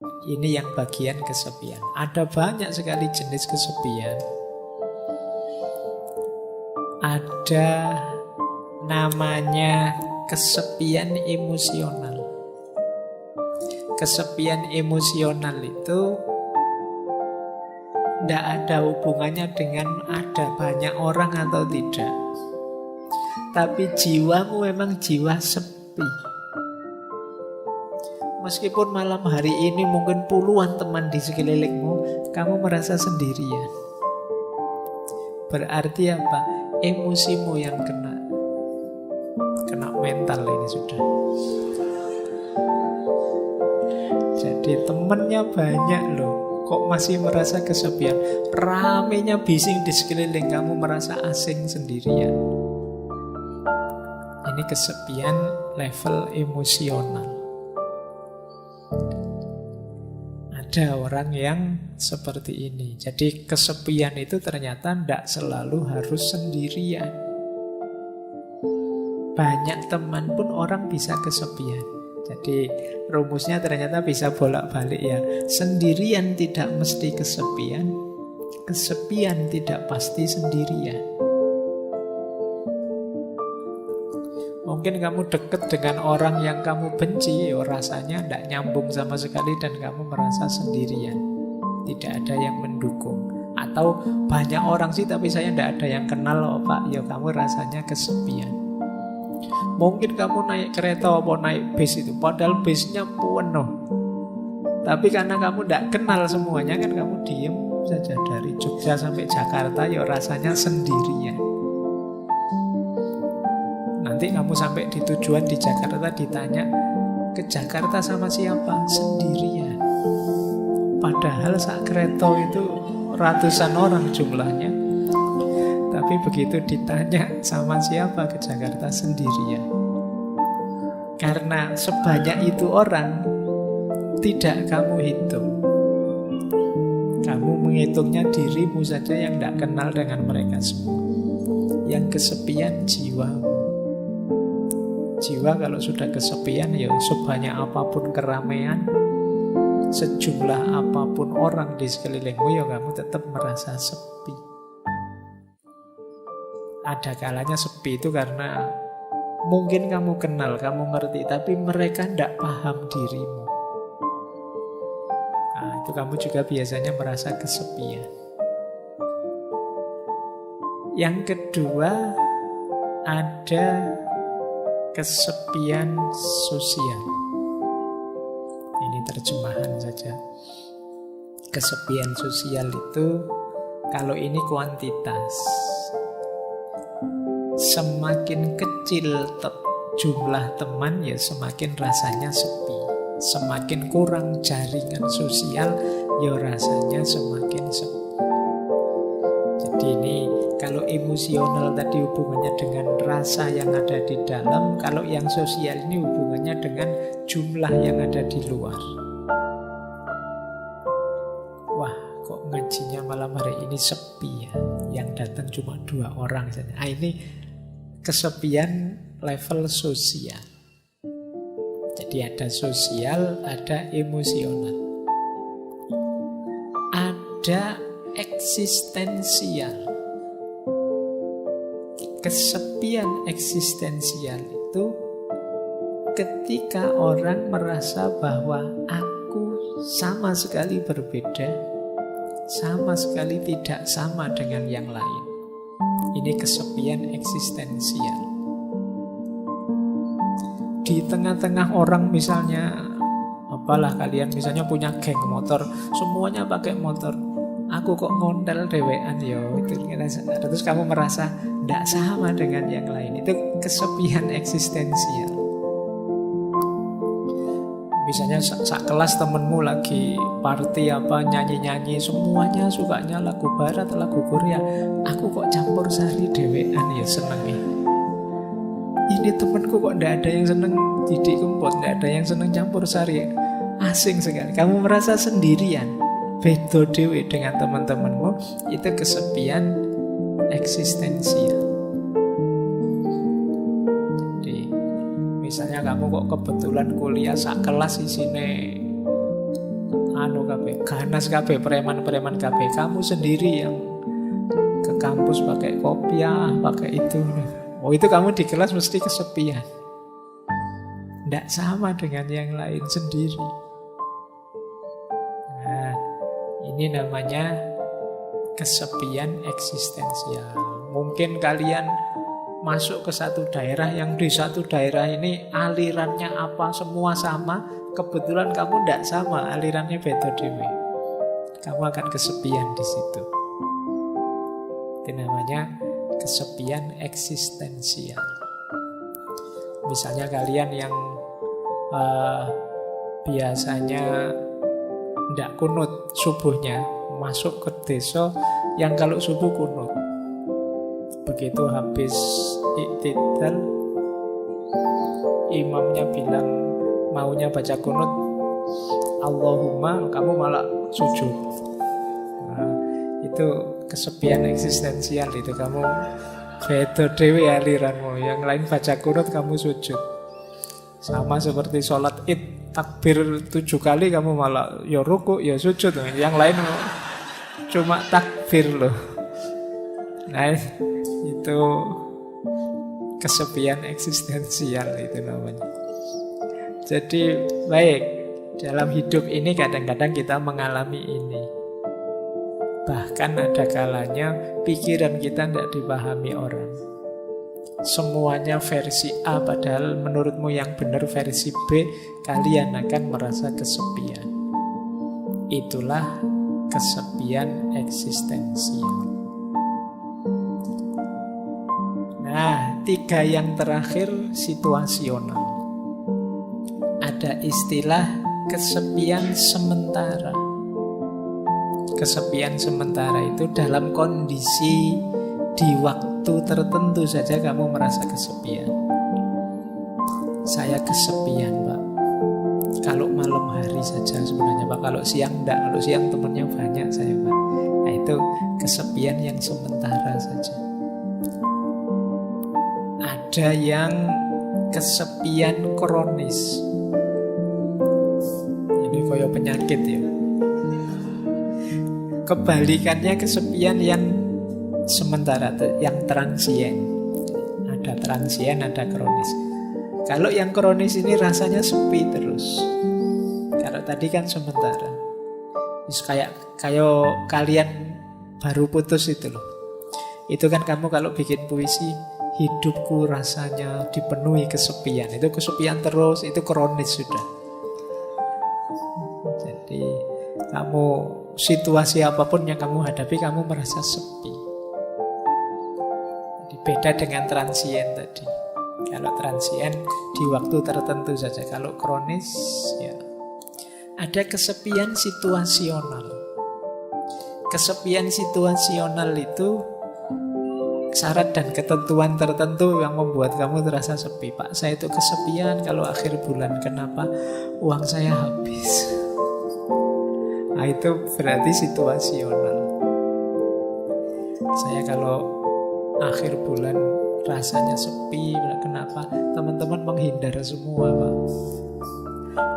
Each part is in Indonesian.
Ini yang bagian kesepian. Ada banyak sekali jenis kesepian. Ada namanya kesepian emosional. Kesepian emosional itu tidak ada hubungannya dengan ada banyak orang atau tidak. Tapi jiwamu memang jiwa sepi. Meskipun malam hari ini mungkin puluhan teman di sekelilingmu, kamu merasa sendirian. Berarti apa? Emosimu yang kena mental ini sudah. Jadi temennya banyak loh, kok masih merasa kesepian. Ramenya bising di sekeliling, kamu merasa asing sendirian. Ini kesepian level emosional. Ada orang yang seperti ini. Jadi kesepian itu ternyata tidak selalu harus sendirian. Banyak teman pun orang bisa kesepian. Jadi rumusnya ternyata bisa bolak-balik ya. Sendirian tidak mesti kesepian. Kesepian tidak pasti sendirian. Mungkin kamu dekat dengan orang yang kamu benci, rasanya tidak nyambung sama sekali dan kamu merasa sendirian. Tidak ada yang mendukung. Atau banyak orang sih tapi saya tidak ada yang kenal loh Pak. Ya kamu rasanya kesepian. Mungkin kamu naik kereta atau naik bis itu, padahal bisnya penuh. Tapi karena kamu tidak kenal semuanya kan kamu diem saja dari Jogja sampai Jakarta, ya rasanya sendirian. Nanti kamu sampai di tujuan di Jakarta ditanya, ke Jakarta sama siapa? Sendirian. Padahal saat kereta itu ratusan orang jumlahnya. Tapi begitu ditanya sama siapa ke Jakarta sendirian. Karena sebanyak itu orang tidak kamu hitung. Kamu menghitungnya dirimu saja yang tidak kenal dengan mereka semua. Yang kesepian jiwamu. Jiwa kalau sudah kesepian ya sebanyak apapun keramaian, sejumlah apapun orang di sekelilingmu ya kamu tetap merasa sepi. Ada kalanya sepi itu karena mungkin kamu kenal, kamu ngerti, tapi mereka tidak paham dirimu. Nah, itu kamu juga biasanya merasa kesepian. Yang kedua, ada kesepian sosial. Ini terjemahan saja. Kesepian sosial itu, kalau ini kuantitas, semakin kecil jumlah teman ya semakin rasanya sepi. Semakin kurang jaringan sosial ya rasanya semakin sepi. Jadi ini kalau emosional tadi hubungannya dengan rasa yang ada di dalam, kalau yang sosial ini hubungannya dengan jumlah yang ada di luar. Wah, kok ngajinya malam hari ini sepi ya, yang datang cuma 2 orang saja. Ini kesepian level sosial. Jadi ada sosial, ada emosional. Ada eksistensial. Kesepian eksistensial itu ketika orang merasa bahwa aku sama sekali berbeda, sama sekali tidak sama dengan yang lain. Ini kesepian eksistensial. Di tengah-tengah orang misalnya, apalah kalian misalnya punya geng motor, semuanya pakai motor. Aku kok ngondel dewean yo, itu terus kamu merasa tidak sama dengan yang lain. Itu kesepian eksistensial. Misalnya sak kelas temenmu lagi party apa nyanyi-nyanyi, semuanya sukanya lagu barat, lagu Korea. Aku kok campur sari dewean ya senengnya. Ini temenku kok tidak ada yang seneng didik kempot, tidak ada yang seneng campur sari. Asing sekali. Kamu merasa sendirian. Beda dewe dengan teman-temanmu. Itu kesepian eksistensial. Jadi misalnya kamu kok kebetulan kuliah sak kelas di sini anu kabeh, ganas kabeh, preman-preman kabeh. Kamu sendiri yang ke kampus pakai kopiah, pakai itu. Oh, itu kamu di kelas mesti kesepian. Tidak sama dengan yang lain sendiri. Nah, ini namanya kesepian eksistensial. Mungkin kalian masuk ke satu daerah yang di satu daerah ini alirannya apa semua sama, kebetulan kamu tidak sama, alirannya beda dewe. Kamu akan kesepian di situ. Itu namanya kesepian eksistensial. Misalnya kalian yang biasanya tidak kunut subuhnya, masuk ke desa yang kalau subuh kunut. Begitu habis iktidal, imamnya bilang maunya baca kunut, Allahumma, kamu malah sujud. Nah, itu kesepian eksistensial. Itu kamu beda dewe aliranmu. Yang lain baca kunut, kamu sujud. Sama seperti sholat id, takbir 7 kali, kamu malah ya ruku, ya sujud. Yang lain cuma takbir loh. Nah, itu kesepian eksistensial itu namanya. Jadi baik, dalam hidup ini kadang-kadang kita mengalami ini. Bahkan ada kalanya pikiran kita tidak dipahami orang. Semuanya versi A, padahal menurutmu yang benar versi B. Kalian akan merasa kesepian. Itulah kesepian eksistensial. Nah, 3 yang terakhir situasional. Ada istilah kesepian sementara. Kesepian sementara itu dalam kondisi di waktu tertentu saja kamu merasa kesepian. Saya kesepian, Pak. Kalau malam hari saja sebenarnya, Pak. Kalau siang enggak, kalau siang temannya banyak saya, Pak. Nah, itu kesepian yang sementara saja. Ada yang kesepian kronis. Ini kayak penyakit ya. Kebalikannya kesepian yang sementara, yang transien. Ada transien, ada kronis. Kalau yang kronis ini rasanya sepi terus. Kalau tadi kan sementara. Kayak kalian baru putus itu loh. Itu kan kamu kalau bikin puisi, hidupku rasanya dipenuhi kesepian. Itu kesepian terus, itu kronis sudah. Jadi kamu situasi apapun yang kamu hadapi, kamu merasa sepi. Jadi beda dengan transien tadi. Kalau transien di waktu tertentu saja. Kalau kronis ya ada kesepian situasional. Kesepian situasional itu syarat dan ketentuan tertentu yang membuat kamu terasa sepi. Pak, saya itu kesepian kalau akhir bulan. Kenapa? Uang saya habis. Nah, itu berarti situasional. Saya kalau akhir bulan rasanya sepi. Kenapa? Teman-teman menghindar semua, Pak.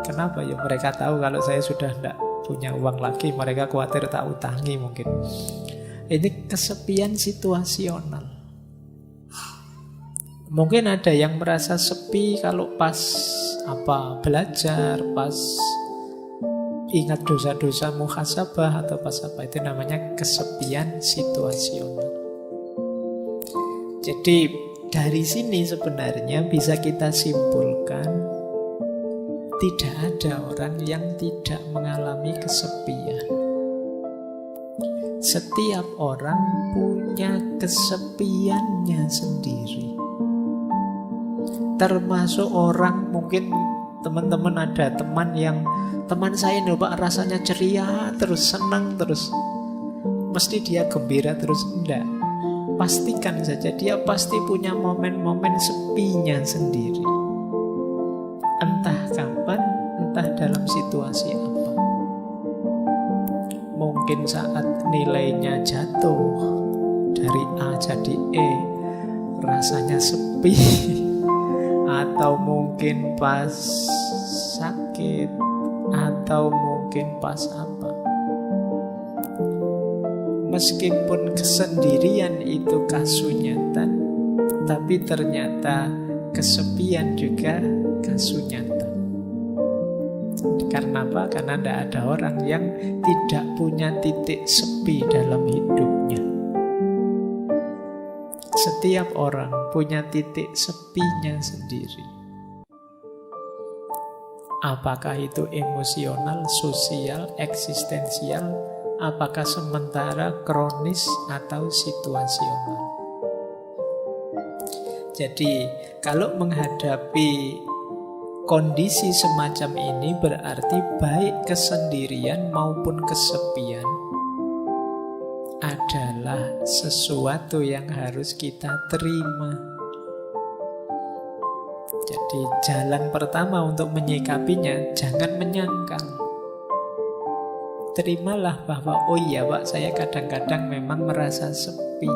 Kenapa? Ya mereka tahu kalau saya sudah tidak punya uang lagi. Mereka khawatir tak utangi mungkin. Ini kesepian situasional. Mungkin ada yang merasa sepi kalau pas belajar, pas ingat dosa-dosa muhasabah atau pas apa. Itu namanya kesepian situasional. Jadi dari sini sebenarnya bisa kita simpulkan tidak ada orang yang tidak mengalami kesepian. Setiap orang punya kesepiannya sendiri. Termasuk orang, mungkin teman-teman ada teman saya nih Pak rasanya ceria terus, senang terus, mesti dia gembira terus. Enggak. Pastikan saja dia pasti punya momen-momen sepinya sendiri. Entah kapan, entah dalam situasi apa. Mungkin saat nilainya jatuh dari A jadi E, rasanya sepi. Atau mungkin pas sakit, atau atau mungkin pas apa. Meskipun kesendirian itu kasunyatan, tapi ternyata kesepian juga kasunyatan. Karena apa? Karena tidak ada orang yang tidak punya titik sepi dalam hidupnya. Setiap orang punya titik sepinya sendiri. Apakah itu emosional, sosial, eksistensial, apakah sementara, kronis, atau situasional. Jadi, kalau menghadapi kondisi semacam ini berarti baik kesendirian maupun kesepian adalah sesuatu yang harus kita terima. Jadi jalan pertama untuk menyikapinya, jangan menyangkal. Terimalah bahwa oh iya Pak, saya kadang-kadang memang merasa sepi.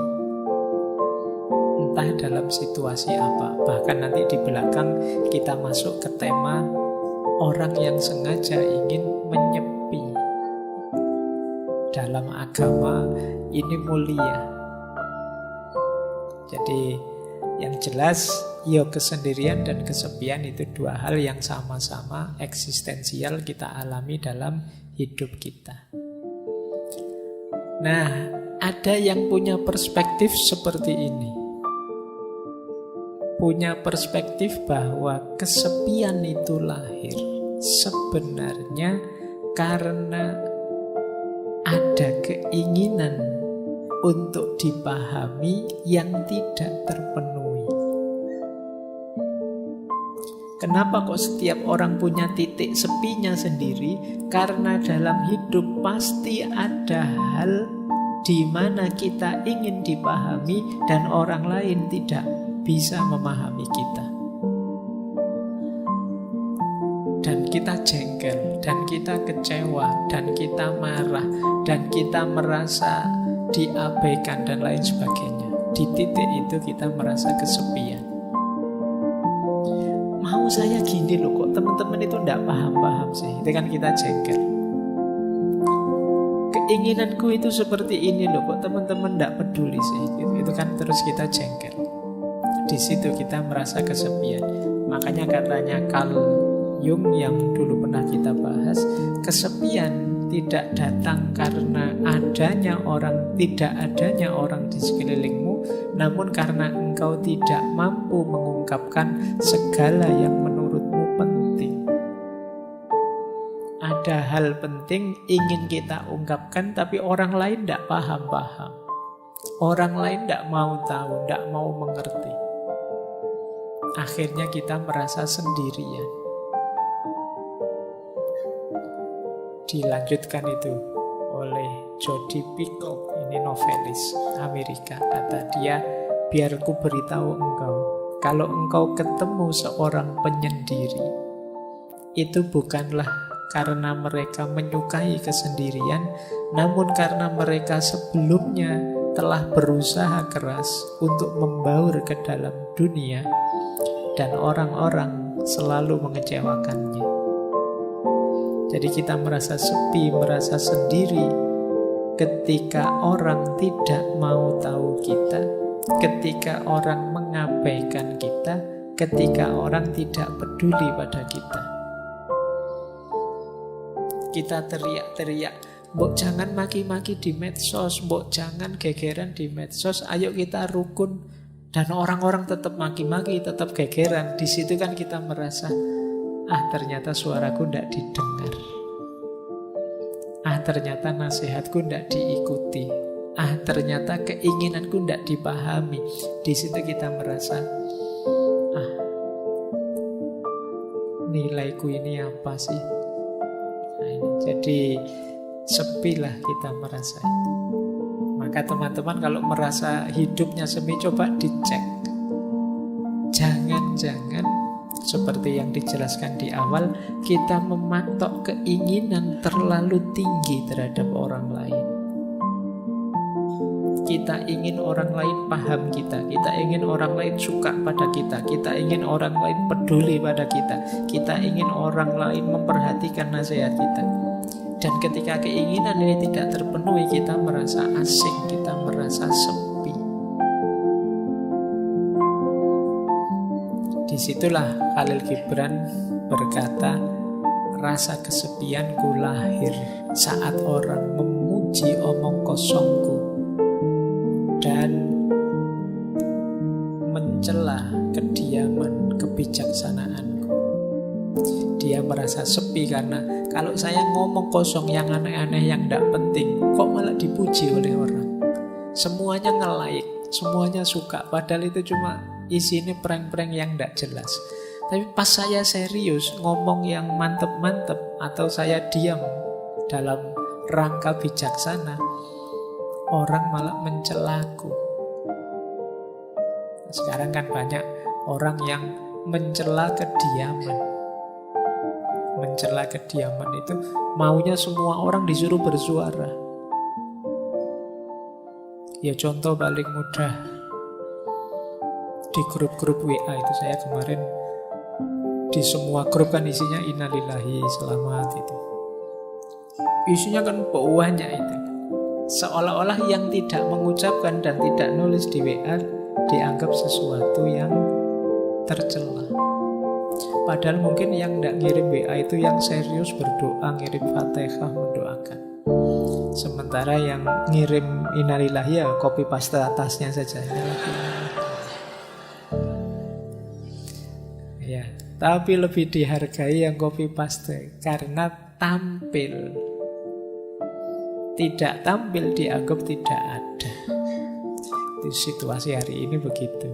Entah dalam situasi apa. Bahkan nanti di belakang kita masuk ke tema orang yang sengaja ingin menyepi. Dalam agama ini mulia. Jadi yang jelas, kesendirian dan kesepian itu dua hal yang sama-sama eksistensial kita alami dalam hidup kita. Nah, ada yang punya perspektif seperti ini. Punya perspektif bahwa kesepian itu lahir sebenarnya karena ada keinginan untuk dipahami yang tidak terpenuhi. Kenapa kok setiap orang punya titik sepinya sendiri? Karena dalam hidup pasti ada hal di mana kita ingin dipahami dan orang lain tidak bisa memahami kita. Dan kita jengkel, dan kita kecewa, dan kita marah, dan kita merasa diabaikan dan lain sebagainya. Di titik itu kita merasa kesepian. Mau saya gini loh, kok teman-teman itu tidak paham-paham sih. Itu kan kita jengkel. Keinginanku itu seperti ini loh, kok teman-teman tidak peduli sih. Itu kan terus kita jengkel. Di situ kita merasa kesepian. Makanya katanya Carl Jung yang dulu pernah kita bahas, kesepian tidak datang karena tidak adanya orang di sekelilingmu, namun karena engkau tidak mampu mengungkapkan segala yang menurutmu penting. Ada hal penting ingin kita ungkapkan, tapi orang lain tidak paham-paham. Orang lain tidak mau tahu, tidak mau mengerti. Akhirnya kita merasa sendirian. Dilanjutkan itu oleh Jodi Picoult, ini novelis Amerika. Kata dia, biar ku beritahu engkau, kalau engkau ketemu seorang penyendiri, itu bukanlah karena mereka menyukai kesendirian, namun karena mereka sebelumnya telah berusaha keras untuk membaur ke dalam dunia, dan orang-orang selalu mengecewakannya. Jadi kita merasa sepi, merasa sendiri ketika orang tidak mau tahu kita, ketika orang mengabaikan kita, ketika orang tidak peduli pada kita. Kita teriak-teriak, mbok jangan maki-maki di medsos, mbok jangan gegeran di medsos, ayo kita rukun. Dan orang-orang tetap maki-maki, tetap gegeran. Di situ kan kita merasa, ternyata suaraku tidak didengar. Ternyata nasihatku tidak diikuti. Ternyata keinginanku tidak dipahami. Di situ kita merasa, nilaiku ini apa sih? Jadi sepilah kita merasa itu. Maka teman-teman kalau merasa hidupnya semi, coba dicek. Jangan-jangan seperti yang dijelaskan di awal, kita mematok keinginan terlalu tinggi terhadap orang lain. Kita ingin orang lain paham kita ingin orang lain suka pada kita ingin orang lain peduli pada kita ingin orang lain memperhatikan nasihat kita. Dan ketika keinginan ini tidak terpenuhi, kita merasa asing, kita merasa sepi. Disitulah Khalil Gibran berkata, rasa kesepianku lahir saat orang memuji omong kosongku dan mencela kediaman kebijaksanaanku. Dia merasa sepi karena kalau saya ngomong kosong yang aneh-aneh yang tidak penting, kok malah dipuji oleh orang. Semuanya nge-like, semuanya suka, padahal itu cuma isinya prank-prank yang tidak jelas. Tapi pas saya serius ngomong yang mantep-mantep atau saya diam dalam rangka bijaksana, orang malah mencelaku. Sekarang kan banyak orang yang mencela kediaman. Mencela kediaman itu maunya semua orang disuruh bersuara. Ya contoh paling mudah, di grup-grup WA itu saya kemarin di semua grup kan isinya innalillahi selamat itu. Isinya kan banyak itu. Seolah-olah yang tidak mengucapkan dan tidak nulis di WA dianggap sesuatu yang tercela. Padahal mungkin yang tidak ngirim WA itu yang serius berdoa, ngirim Fatihah mendoakan. Sementara yang ngirim innalillahi ya copy paste atasnya saja. Ya, tapi lebih dihargai yang copy paste karena tampil. Tidak tampil dianggap tidak ada. Itu situasi hari ini begitu.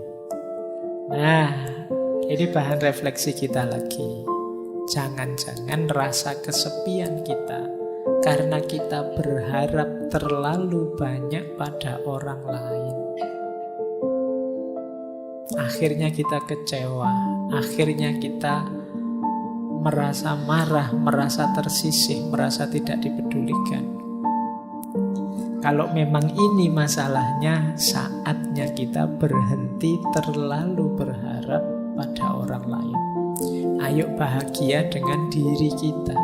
Nah, ini bahan refleksi kita lagi. Jangan-jangan rasa kesepian kita karena kita berharap terlalu banyak pada orang lain. Akhirnya kita kecewa, akhirnya kita merasa marah, merasa tersisih, merasa tidak dipedulikan. Kalau memang ini masalahnya, saatnya kita berhenti terlalu berharap pada orang lain. Ayo bahagia dengan diri kita.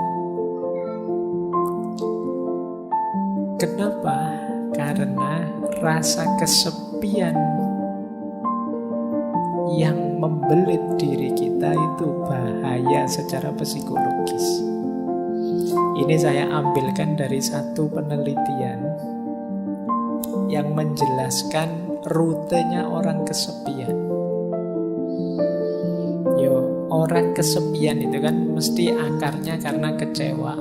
Kenapa? Karena rasa kesepian yang membelit diri kita itu bahaya secara psikologis. Ini saya ambilkan dari satu penelitian yang menjelaskan rutenya orang kesepian. Orang kesepian itu kan mesti akarnya karena kecewa.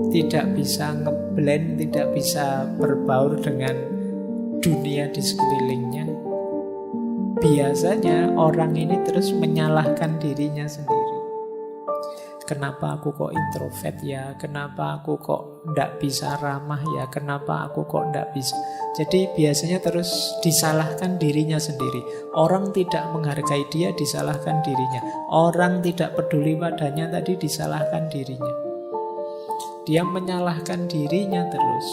Tidak bisa ngeblend, tidak bisa berbaur dengan dunia di sekelilingnya. Biasanya orang ini terus menyalahkan dirinya sendiri. Kenapa aku kok introvert ya? Kenapa aku kok ndak bisa ramah ya? Kenapa aku kok ndak bisa? Jadi biasanya terus disalahkan dirinya sendiri. Orang tidak menghargai dia, disalahkan dirinya. Orang tidak peduli padanya, tadi disalahkan dirinya. Dia menyalahkan dirinya terus.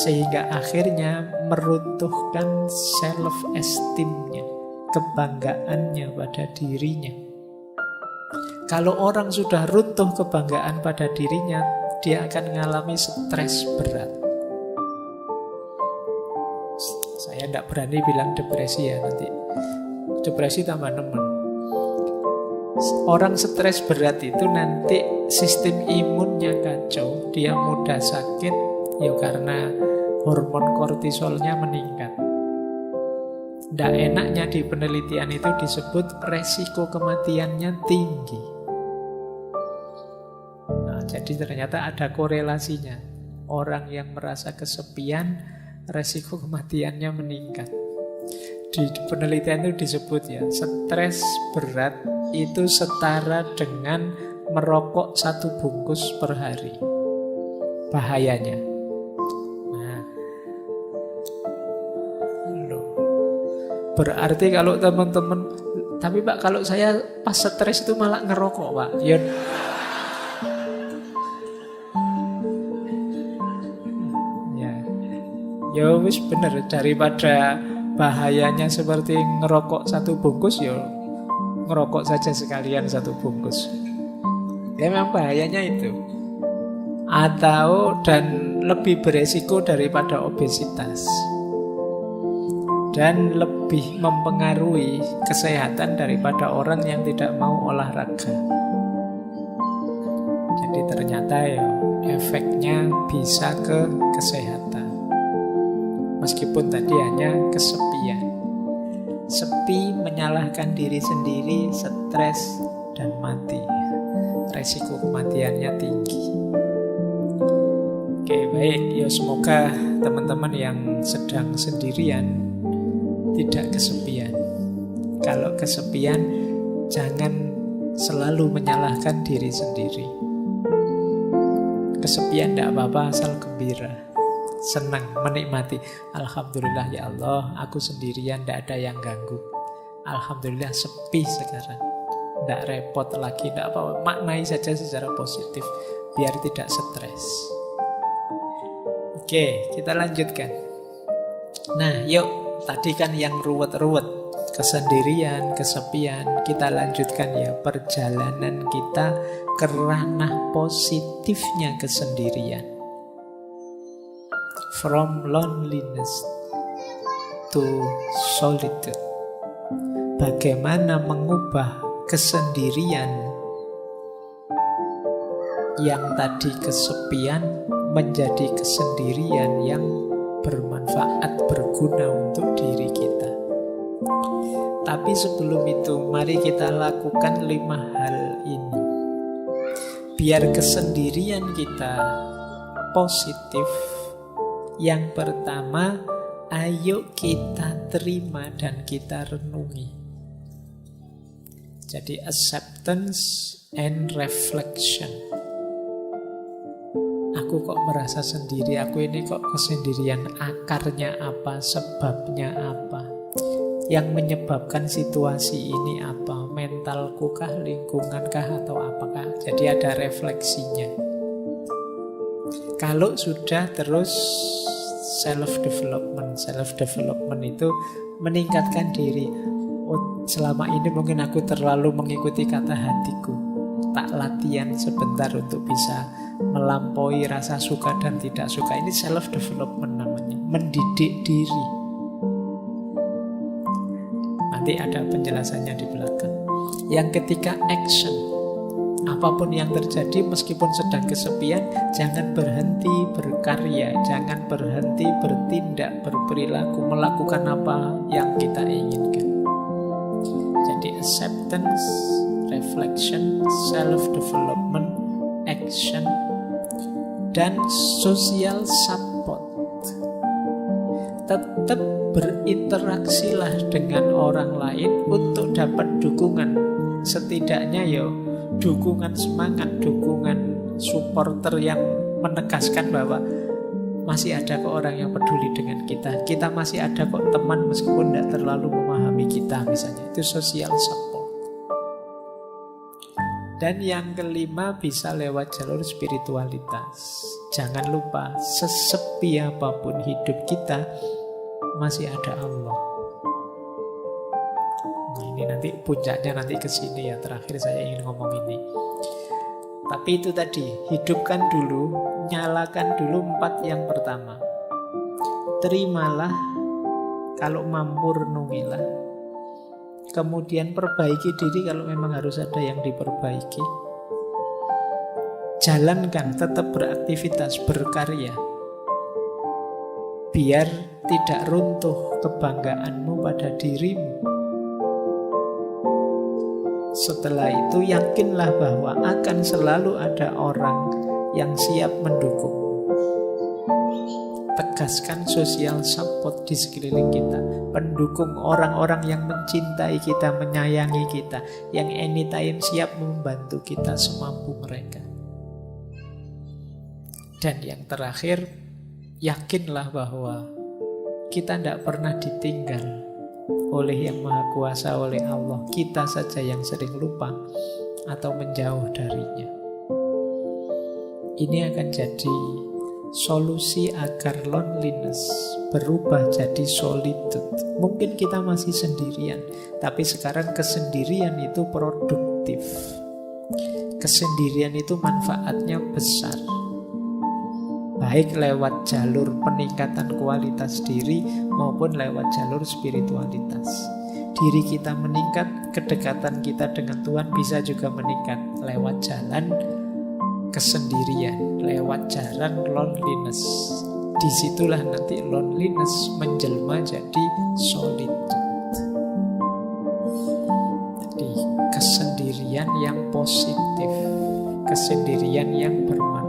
Sehingga akhirnya meruntuhkan self-esteem-nya, kebanggaannya pada dirinya. Kalau orang sudah runtuh kebanggaan pada dirinya, dia akan mengalami stres berat. Saya tidak berani bilang depresi ya nanti. Depresi tambah nemen. Orang stres berat itu nanti sistem imunnya kacau, dia mudah sakit, ya karena hormon kortisolnya meningkat. Tidak enaknya di penelitian itu disebut resiko kematiannya tinggi. Jadi ternyata ada korelasinya. Orang yang merasa kesepian, resiko kematiannya meningkat. Di penelitian itu disebut ya, stres berat itu setara dengan merokok 1 bungkus per hari. Bahayanya. Nah, berarti kalau teman-teman, tapi Pak kalau saya pas stres itu malah ngerokok Pak. Ya. Ya wis bener, daripada bahayanya seperti ngerokok satu bungkus, ya ngerokok saja sekalian satu bungkus. Ya memang bahayanya itu. Atau dan lebih beresiko daripada obesitas. Dan lebih mempengaruhi kesehatan daripada orang yang tidak mau olahraga. Jadi ternyata ya efeknya bisa ke kesehatan. Meskipun tadi hanya kesepian. Sepi, menyalahkan diri sendiri, stres, dan mati. Resiko kematiannya tinggi. Oke, baik. Ya semoga teman-teman yang sedang sendirian tidak kesepian. Kalau kesepian, jangan selalu menyalahkan diri sendiri. Kesepian tidak apa-apa, asal gembira, senang, menikmati. Alhamdulillah ya Allah, aku sendirian, tidak ada yang ganggu. Alhamdulillah sepi sekarang, tidak repot lagi, tidak apa-apa. Maknai saja secara positif, biar tidak stres. Oke, kita lanjutkan. Nah, yuk. Tadi kan yang ruwet-ruwet, kesendirian, kesepian. Kita lanjutkan ya perjalanan kita ke ranah positifnya kesendirian. From loneliness to solitude. Bagaimana mengubah kesendirian yang tadi kesepian menjadi kesendirian yang bermanfaat, berguna untuk diri kita. Tapi sebelum itu, mari kita lakukan 5 hal ini. Biar kesendirian kita positif. Yang pertama, ayo kita terima dan kita renungi. Jadi acceptance and reflection. Aku kok merasa sendiri, aku ini kok kesendirian, akarnya apa, sebabnya apa, yang menyebabkan situasi ini apa, mentalku kah, lingkungan kah, atau apakah. Jadi ada refleksinya. Kalau sudah terus self-development itu meningkatkan diri. Oh, selama ini mungkin aku terlalu mengikuti kata hatiku, tak latihan sebentar untuk bisa melampaui rasa suka dan tidak suka. Ini self-development namanya, mendidik diri. Nanti ada penjelasannya di belakang. Yang ketiga, action. Apapun yang terjadi, meskipun sedang kesepian, jangan berhenti berkarya, jangan berhenti bertindak, berperilaku, melakukan apa yang kita inginkan. Jadi acceptance, reflection, self-development, action, dan social support. Tetap berinteraksilah dengan orang lain untuk dapat dukungan. Setidaknya ya dukungan semangat, dukungan supporter yang menegaskan bahwa masih ada kok orang yang peduli dengan kita. Kita masih ada kok teman meskipun tidak terlalu memahami kita misalnya. Itu social support. Dan yang kelima bisa lewat jalur spiritualitas. Jangan lupa, sesepi apapun hidup kita, masih ada Allah. Nah, ini nanti puncaknya nanti ke sini ya. Terakhir saya ingin ngomong ini. Tapi itu tadi, hidupkan dulu, nyalakan dulu 4 yang pertama. Terimalah, kalau mampu renungilah. Kemudian perbaiki diri kalau memang harus ada yang diperbaiki. Jalankan, tetap beraktivitas, berkarya. Biar tidak runtuh kebanggaanmu pada dirimu. Setelah itu yakinlah bahwa akan selalu ada orang yang siap mendukung. Tegaskan social support di sekeliling kita. Pendukung, orang-orang yang mencintai kita, menyayangi kita, yang anytime siap membantu kita semampu mereka. Dan yang terakhir, yakinlah bahwa kita tidak pernah ditinggal oleh Yang Maha Kuasa, oleh Allah. Kita saja yang sering lupa atau menjauh darinya. Ini akan jadi Solusi agar loneliness berubah jadi solitude. Mungkin kita masih sendirian, tapi sekarang kesendirian itu produktif. Kesendirian itu manfaatnya besar. Baik lewat jalur peningkatan kualitas diri maupun lewat jalur spiritualitas. Diri kita meningkat, kedekatan kita dengan Tuhan bisa juga meningkat lewat jalan kesendirian, lewat jalan loneliness. Disitulah nanti loneliness menjelma jadi solitude. Jadi kesendirian yang positif, kesendirian yang bermanfaat.